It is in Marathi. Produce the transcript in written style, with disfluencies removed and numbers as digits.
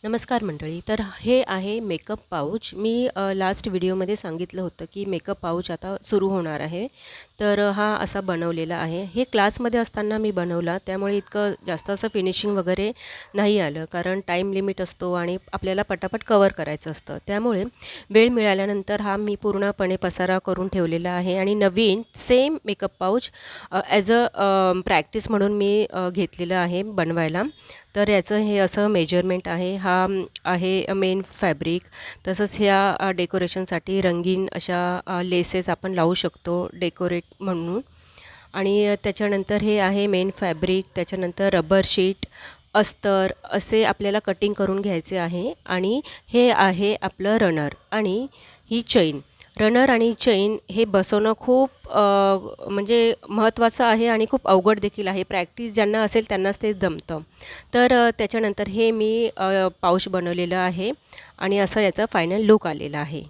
नमस्कार मंडळी. तर हे आहे मेकअप पाऊच. मी लास्ट व्हिडिओमध्ये सांगितलं होतं की मेकअप पाऊच आता सुरू होणार आहे. तर हा असा बनवलेला आहे. हे क्लासमध्ये असताना मी बनवला, त्यामुळे इतकं जास्त असं फिनिशिंग वगैरे नाही आलं, कारण टाईम लिमिट असतो आणि आपल्याला पटापट कवर करायचं असतं. त्यामुळे वेळ मिळाल्यानंतर हा मी पूर्णपणे पसारा करून ठेवलेला आहे आणि नवीन same makeup pouch as a practice म्हणून मी घेतलेलं आहे बनवायला. तर याचं हे असं मेजरमेंट आहे. हा आहे मेन फॅब्रिक. तसंच ह्या डेकोरेशनसाठी रंगीन अशा लेसेस आपण लावू शकतो डेकोरेट म्हणून. आणि त्याच्यानंतर हे आहे मेन फॅब्रिक. त्याच्यानंतर रबर शीट, अस्तर असे आपल्याला कटिंग करून घ्यायचे आहे. आणि हे आहे आपलं रनर आणि ही चैन. रनर आणि चैन हे बसवणं खूप म्हणजे महत्त्वाचं आहे आणि खूप अवघड देखील आहे. प्रॅक्टिस ज्यांना असेल त्यांनाच ते जमतं. तर त्याच्यानंतर हे मी पाऊच बनवलेलं आहे आणि असं याचा फायनल लूक आलेला आहे.